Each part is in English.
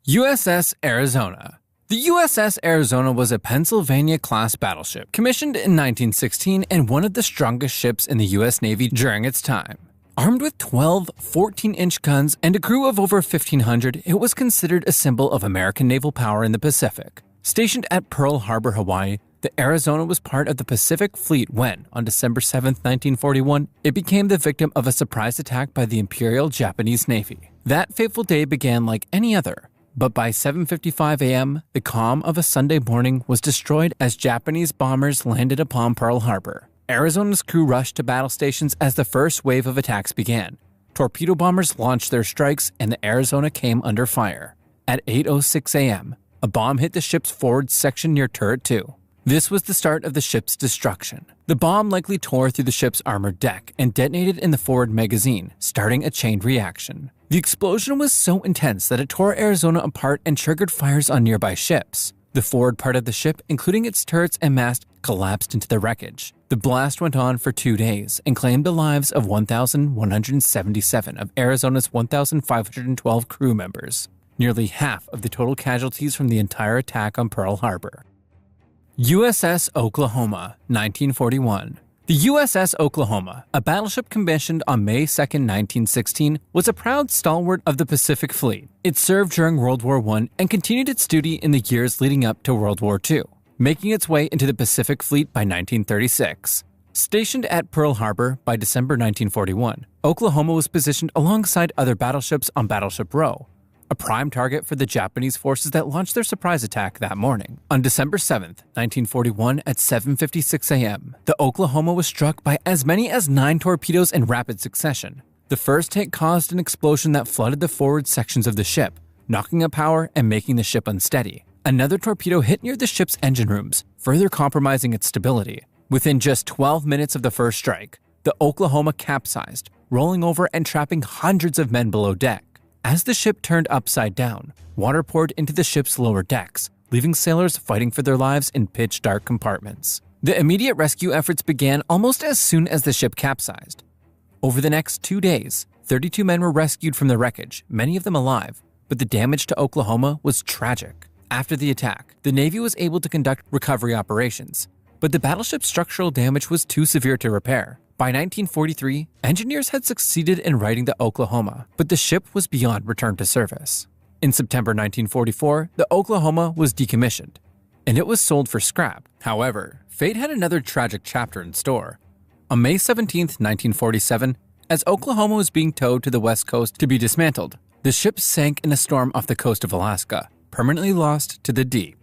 USS Arizona. The USS Arizona was a Pennsylvania-class battleship commissioned in 1916 and one of the strongest ships in the U.S. Navy during its time. Armed with 12 14-inch guns and a crew of over 1,500, it was considered a symbol of American naval power in the Pacific. Stationed at Pearl Harbor, Hawaii, the Arizona was part of the Pacific Fleet when, on December 7, 1941, it became the victim of a surprise attack by the Imperial Japanese Navy. That fateful day began like any other, but by 7:55 a.m., the calm of a Sunday morning was destroyed as Japanese bombers landed upon Pearl Harbor. Arizona's crew rushed to battle stations as the first wave of attacks began. Torpedo bombers launched their strikes and the Arizona came under fire. At 8:06 a.m., a bomb hit the ship's forward section near Turret 2. This was the start of the ship's destruction. The bomb likely tore through the ship's armored deck and detonated in the forward magazine, starting a chain reaction. The explosion was so intense that it tore Arizona apart and triggered fires on nearby ships. The forward part of the ship, including its turrets and mast, collapsed into the wreckage. The blast went on for 2 days and claimed the lives of 1,177 of Arizona's 1,512 crew members, nearly half of the total casualties from the entire attack on Pearl Harbor. USS Oklahoma, 1941. The USS Oklahoma, a battleship commissioned on May 2, 1916, was a proud stalwart of the Pacific Fleet. It served during World War I and continued its duty in the years leading up to World War II, making its way into the Pacific Fleet by 1936. Stationed at Pearl Harbor by December 1941, Oklahoma was positioned alongside other battleships on Battleship Row, a prime target for the Japanese forces that launched their surprise attack that morning. On December 7, 1941 at 7:56 a.m., the Oklahoma was struck by as many as 9 torpedoes in rapid succession. The first hit caused an explosion that flooded the forward sections of the ship, knocking out power and making the ship unsteady. Another torpedo hit near the ship's engine rooms, further compromising its stability. Within just 12 minutes of the first strike, the Oklahoma capsized, rolling over and trapping hundreds of men below deck. As the ship turned upside down, water poured into the ship's lower decks, leaving sailors fighting for their lives in pitch-dark compartments. The immediate rescue efforts began almost as soon as the ship capsized. Over the next 2 days, 32 men were rescued from the wreckage, many of them alive, but the damage to Oklahoma was tragic. After the attack, the Navy was able to conduct recovery operations, but the battleship's structural damage was too severe to repair. By 1943, engineers had succeeded in righting the Oklahoma, but the ship was beyond return to service. In September 1944, the Oklahoma was decommissioned, and it was sold for scrap. However, fate had another tragic chapter in store. On May 17, 1947, as Oklahoma was being towed to the west coast to be dismantled, the ship sank in a storm off the coast of Alaska, permanently lost to the deep.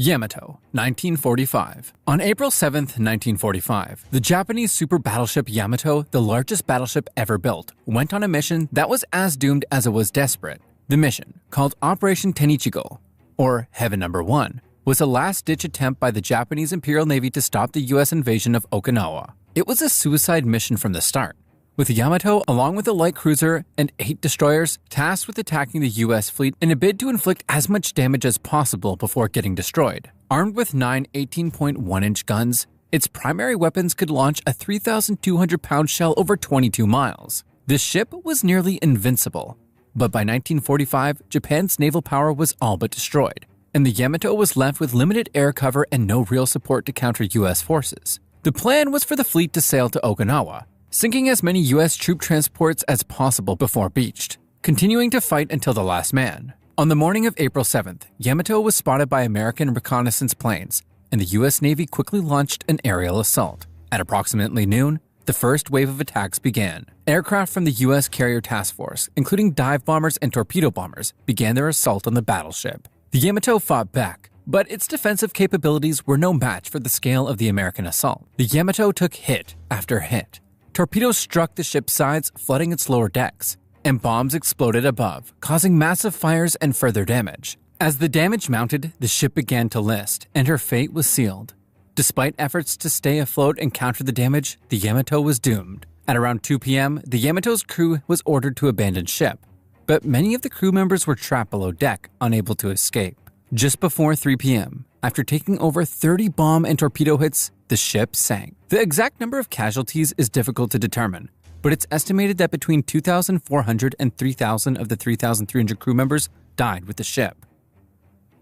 Yamato, 1945. On April 7, 1945, the Japanese super battleship Yamato, the largest battleship ever built, went on a mission that was as doomed as it was desperate. The mission, called Operation Tenichigo, or Heaven Number 1, was a last-ditch attempt by the Japanese Imperial Navy to stop the U.S. invasion of Okinawa. It was a suicide mission from the start, with Yamato, along with a light cruiser and 8 destroyers, tasked with attacking the U.S. fleet in a bid to inflict as much damage as possible before getting destroyed. Armed with 9 18.1-inch guns, its primary weapons could launch a 3,200-pound shell over 22 miles. This ship was nearly invincible, but by 1945, Japan's naval power was all but destroyed, and the Yamato was left with limited air cover and no real support to counter U.S. forces. The plan was for the fleet to sail to Okinawa, sinking as many U.S. troop transports as possible before beached, continuing to fight until the last man. On the morning of April 7th, Yamato was spotted by American reconnaissance planes, and the U.S. Navy quickly launched an aerial assault. At approximately noon, the first wave of attacks began. Aircraft from the U.S. Carrier Task Force, including dive bombers and torpedo bombers, began their assault on the battleship. The Yamato fought back, but its defensive capabilities were no match for the scale of the American assault. The Yamato took hit after hit. Torpedoes struck the ship's sides, flooding its lower decks, and bombs exploded above, causing massive fires and further damage. As the damage mounted, the ship began to list, and her fate was sealed. Despite efforts to stay afloat and counter the damage, the Yamato was doomed. At around 2 p.m., the Yamato's crew was ordered to abandon ship, but many of the crew members were trapped below deck, unable to escape. Just before 3 p.m., after taking over 30 bomb and torpedo hits, the ship sank. The exact number of casualties is difficult to determine, but it's estimated that between 2,400 and 3,000 of the 3,300 crew members died with the ship.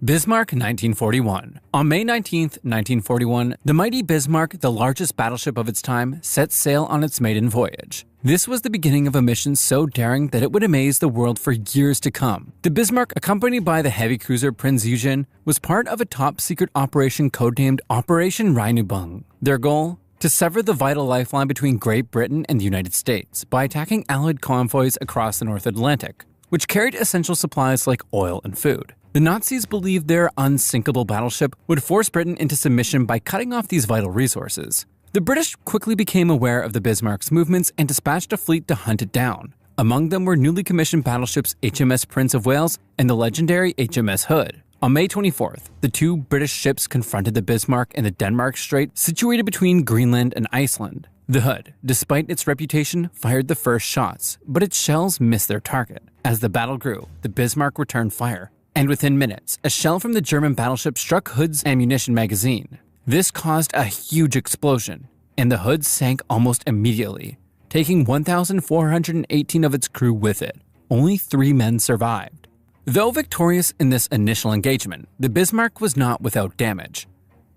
Bismarck 1941. On May 19, 1941, the mighty Bismarck, the largest battleship of its time, set sail on its maiden voyage. This was the beginning of a mission so daring that it would amaze the world for years to come. The Bismarck, accompanied by the heavy cruiser Prinz Eugen, was part of a top-secret operation codenamed Operation Rheinübung. Their goal? To sever the vital lifeline between Great Britain and the United States by attacking Allied convoys across the North Atlantic, which carried essential supplies like oil and food. The Nazis believed their unsinkable battleship would force Britain into submission by cutting off these vital resources. The British quickly became aware of the Bismarck's movements and dispatched a fleet to hunt it down. Among them were newly commissioned battleships HMS Prince of Wales and the legendary HMS Hood. On May 24th, the two British ships confronted the Bismarck in the Denmark Strait situated between Greenland and Iceland. The Hood, despite its reputation, fired the first shots, but its shells missed their target. As the battle grew, the Bismarck returned fire, and within minutes, a shell from the German battleship struck Hood's ammunition magazine. This caused a huge explosion, and the Hood sank almost immediately, taking 1,418 of its crew with it. Only 3 men survived. Though victorious in this initial engagement, the Bismarck was not without damage.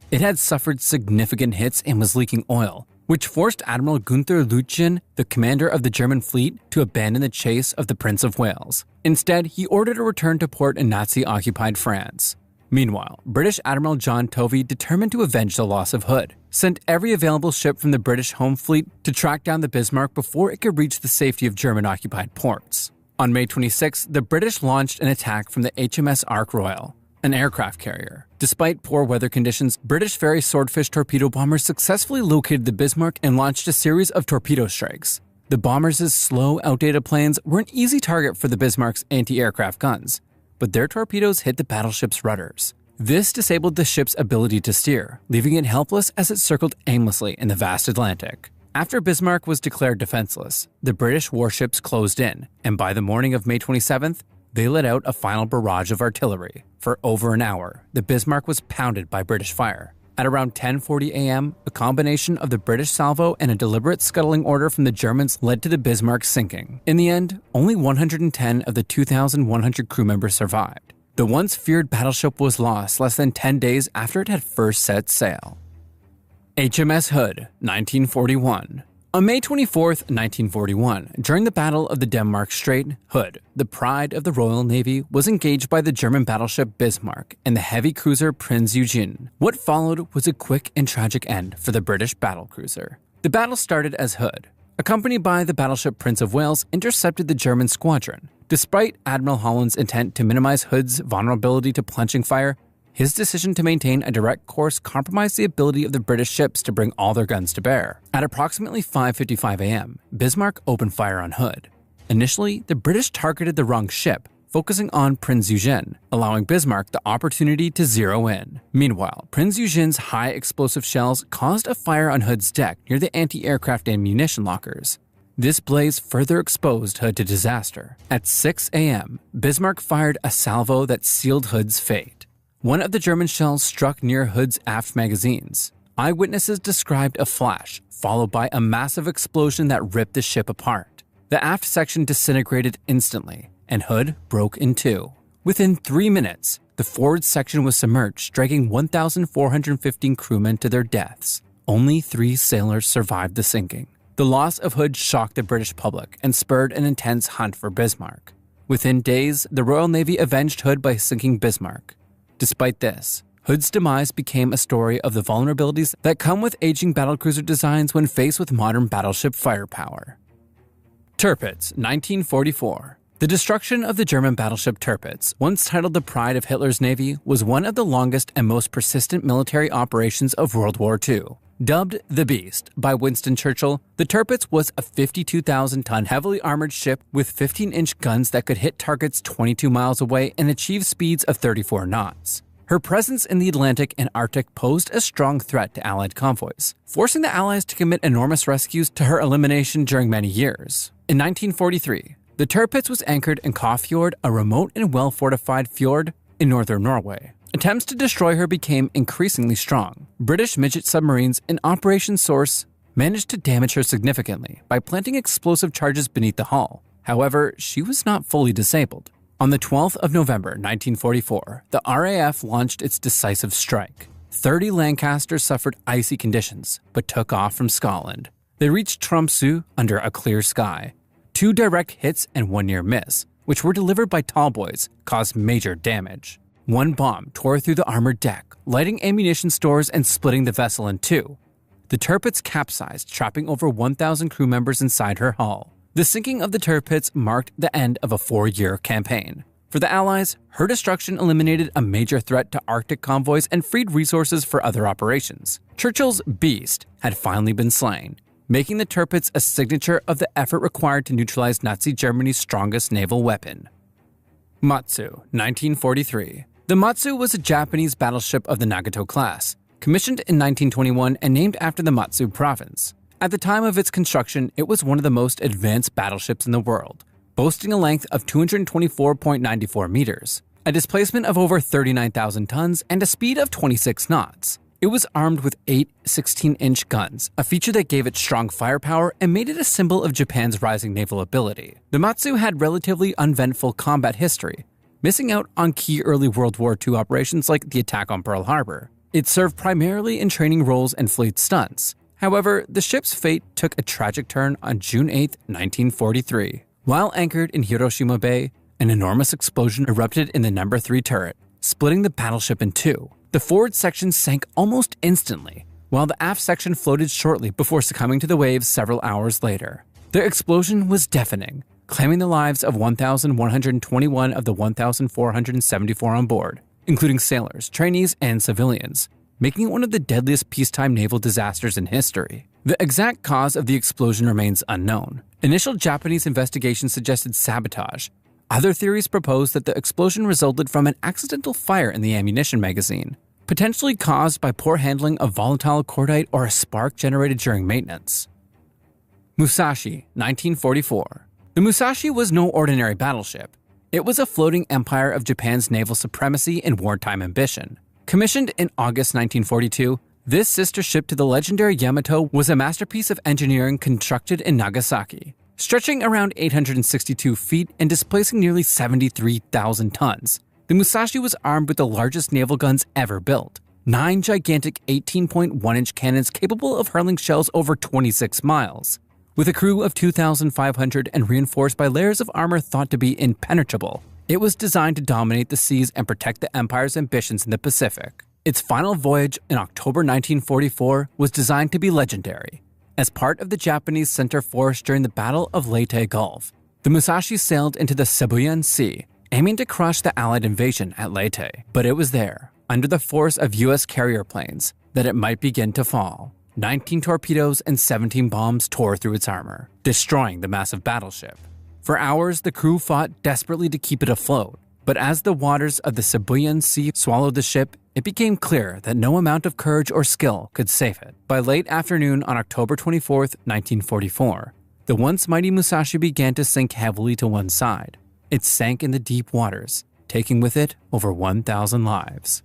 It had suffered significant hits and was leaking oil, which forced Admiral Gunther Lütjen, the commander of the German fleet, to abandon the chase of the Prince of Wales. Instead, he ordered a return to port in Nazi-occupied France. Meanwhile, British Admiral John Tovey, determined to avenge the loss of Hood, sent every available ship from the British home fleet to track down the Bismarck before it could reach the safety of German-occupied ports. On May 26, the British launched an attack from the HMS Ark Royal, an aircraft carrier. Despite poor weather conditions, British Fairey Swordfish torpedo bombers successfully located the Bismarck and launched a series of torpedo strikes. The bombers' slow, outdated planes were an easy target for the Bismarck's anti-aircraft guns, but their torpedoes hit the battleship's rudders. This disabled the ship's ability to steer, leaving it helpless as it circled aimlessly in the vast Atlantic. After Bismarck was declared defenseless, the British warships closed in, and by the morning of May 27th, they let out a final barrage of artillery. For over an hour, the Bismarck was pounded by British fire. At around 10:40 a.m., a combination of the British salvo and a deliberate scuttling order from the Germans led to the Bismarck sinking. In the end, only 110 of the 2,100 crew members survived. The once feared battleship was lost less than 10 days after it had first set sail. HMS Hood, 1941. On May 24, 1941, during the Battle of the Denmark Strait, Hood, the pride of the Royal Navy, was engaged by the German battleship Bismarck and the heavy cruiser Prinz Eugen. What followed was a quick and tragic end for the British battlecruiser. The battle started as Hood, accompanied by the battleship Prince of Wales, intercepted the German squadron. Despite Admiral Holland's intent to minimize Hood's vulnerability to plunging fire, his decision to maintain a direct course compromised the ability of the British ships to bring all their guns to bear. At approximately 5:55 a.m., Bismarck opened fire on Hood. Initially, the British targeted the wrong ship, focusing on Prinz Eugen, allowing Bismarck the opportunity to zero in. Meanwhile, Prinz Eugen's high explosive shells caused a fire on Hood's deck near the anti-aircraft ammunition lockers. This blaze further exposed Hood to disaster. At 6 a.m., Bismarck fired a salvo that sealed Hood's fate. One of the German shells struck near Hood's aft magazines. Eyewitnesses described a flash, followed by a massive explosion that ripped the ship apart. The aft section disintegrated instantly, and Hood broke in two. Within 3 minutes, the forward section was submerged, dragging 1,415 crewmen to their deaths. Only 3 sailors survived the sinking. The loss of Hood shocked the British public and spurred an intense hunt for Bismarck. Within days, the Royal Navy avenged Hood by sinking Bismarck. Despite this, Hood's demise became a story of the vulnerabilities that come with aging battlecruiser designs when faced with modern battleship firepower. Tirpitz, 1944. The destruction of the German battleship Tirpitz, once titled the pride of Hitler's navy, was one of the longest and most persistent military operations of World War II. Dubbed the Beast by Winston Churchill, the Tirpitz was a 52,000-ton heavily armored ship with 15-inch guns that could hit targets 22 miles away and achieve speeds of 34 knots. Her presence in the Atlantic and Arctic posed a strong threat to Allied convoys, forcing the Allies to commit enormous rescues to her elimination during many years. In 1943, the Tirpitz was anchored in Kåfjord, a remote and well-fortified fjord in northern Norway. Attempts to destroy her became increasingly strong. British midget submarines in Operation Source managed to damage her significantly by planting explosive charges beneath the hull. However, she was not fully disabled. On the 12th of November 1944, the RAF launched its decisive strike. 30 Lancasters suffered icy conditions, but took off from Scotland. They reached Tromsø under a clear sky. 2 direct hits and 1 near miss, which were delivered by tallboys, caused major damage. 1 bomb tore through the armored deck, lighting ammunition stores and splitting the vessel in 2. The Tirpitz capsized, trapping over 1,000 crew members inside her hull. The sinking of the Tirpitz marked the end of a 4-year campaign. For the Allies, her destruction eliminated a major threat to Arctic convoys and freed resources for other operations. Churchill's Beast had finally been slain, making the Tirpitz a signature of the effort required to neutralize Nazi Germany's strongest naval weapon. Matsu, 1943. The Matsu was a Japanese battleship of the Nagato class, commissioned in 1921 and named after the Matsu province. At the time of its construction, it was one of the most advanced battleships in the world, boasting a length of 224.94 meters, a displacement of over 39,000 tons, and a speed of 26 knots. It was armed with 8 16-inch guns, a feature that gave it strong firepower and made it a symbol of Japan's rising naval ability. The Matsu had relatively uneventful combat history, missing out on key early World War II operations like the attack on Pearl Harbor. It served primarily in training roles and fleet stunts. However, the ship's fate took a tragic turn on June 8, 1943. While anchored in Hiroshima Bay, an enormous explosion erupted in the No. 3 turret, splitting the battleship in 2. The forward section sank almost instantly, while the aft section floated shortly before succumbing to the waves several hours later. The explosion was deafening, claiming the lives of 1,121 of the 1,474 on board, including sailors, trainees, and civilians, making it one of the deadliest peacetime naval disasters in history. The exact cause of the explosion remains unknown. Initial Japanese investigations suggested sabotage. Other theories proposed that the explosion resulted from an accidental fire in the ammunition magazine, potentially caused by poor handling of volatile cordite or a spark generated during maintenance. Musashi, 1944. The Musashi was no ordinary battleship. It was a floating empire of Japan's naval supremacy and wartime ambition. Commissioned in August 1942, this sister ship to the legendary Yamato was a masterpiece of engineering constructed in Nagasaki. Stretching around 862 feet and displacing nearly 73,000 tons, the Musashi was armed with the largest naval guns ever built. 9 gigantic 18.1-inch cannons capable of hurling shells over 26 miles. With a crew of 2,500 and reinforced by layers of armor thought to be impenetrable, it was designed to dominate the seas and protect the Empire's ambitions in the Pacific. Its final voyage in October 1944 was designed to be legendary. As part of the Japanese center force during the Battle of Leyte Gulf, the Musashi sailed into the Sibuyan Sea, aiming to crush the Allied invasion at Leyte. But it was there, under the force of U.S. carrier planes, that it might begin to fall. 19 torpedoes and 17 bombs tore through its armor, destroying the massive battleship. For hours, the crew fought desperately to keep it afloat, but as the waters of the Sibuyan Sea swallowed the ship, it became clear that no amount of courage or skill could save it. By late afternoon on October 24, 1944, the once mighty Musashi began to sink heavily to one side. It sank in the deep waters, taking with it over 1,000 lives.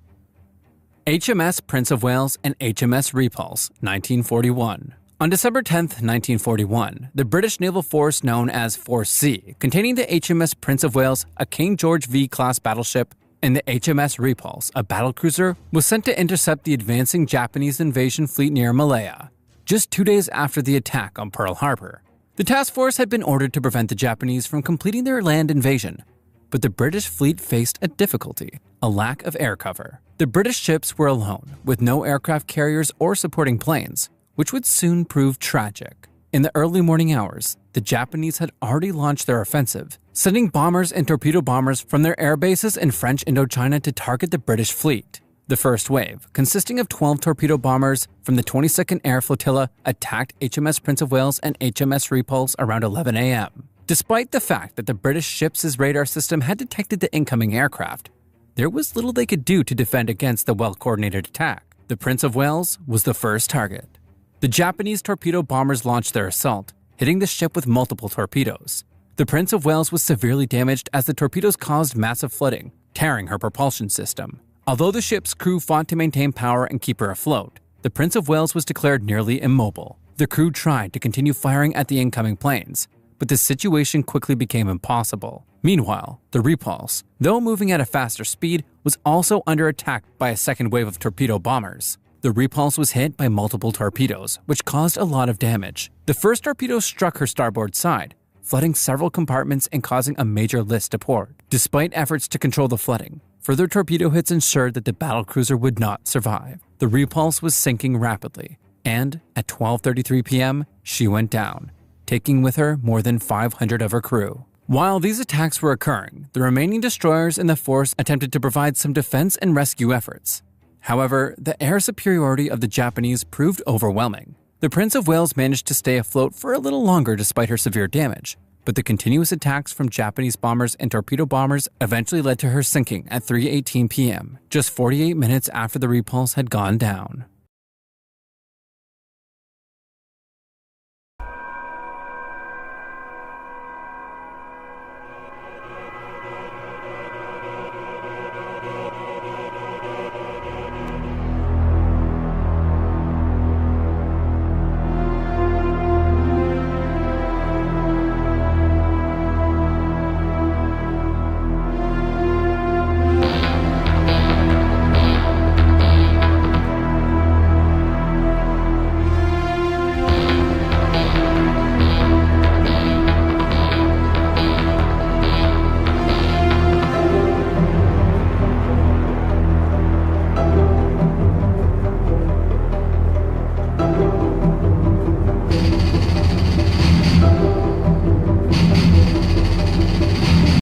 HMS Prince of Wales and HMS Repulse, 1941. On December 10, 1941, the British naval force known as Force C, containing the HMS Prince of Wales, a King George V-class battleship, and the HMS Repulse, a battlecruiser, was sent to intercept the advancing Japanese invasion fleet near Malaya, just 2 days after the attack on Pearl Harbor. The task force had been ordered to prevent the Japanese from completing their land invasion, but the British fleet faced a difficulty: a lack of air cover. The British ships were alone, with no aircraft carriers or supporting planes, which would soon prove tragic. In the early morning hours, the Japanese had already launched their offensive, sending bombers and torpedo bombers from their air bases in French Indochina to target the British fleet. The first wave, consisting of 12 torpedo bombers from the 22nd Air Flotilla, attacked HMS Prince of Wales and HMS Repulse around 11 a.m. Despite the fact that the British ship's radar system had detected the incoming aircraft, there was little they could do to defend against the well-coordinated attack. The Prince of Wales was the first target. The Japanese torpedo bombers launched their assault, hitting the ship with multiple torpedoes. The Prince of Wales was severely damaged as the torpedoes caused massive flooding, tearing her propulsion system. Although the ship's crew fought to maintain power and keep her afloat, the Prince of Wales was declared nearly immobile. The crew tried to continue firing at the incoming planes, but the situation quickly became impossible. Meanwhile, the Repulse, though moving at a faster speed, was also under attack by a second wave of torpedo bombers. The Repulse was hit by multiple torpedoes, which caused a lot of damage. The first torpedo struck her starboard side, flooding several compartments and causing a major list to port. Despite efforts to control the flooding, further torpedo hits ensured that the battlecruiser would not survive. The Repulse was sinking rapidly, and at 12:33 p.m., she went down, taking with her more than 500 of her crew. While these attacks were occurring, the remaining destroyers in the force attempted to provide some defense and rescue efforts. However, the air superiority of the Japanese proved overwhelming. The Prince of Wales managed to stay afloat for a little longer despite her severe damage, but the continuous attacks from Japanese bombers and torpedo bombers eventually led to her sinking at 3:18 p.m., just 48 minutes after the Repulse had gone down.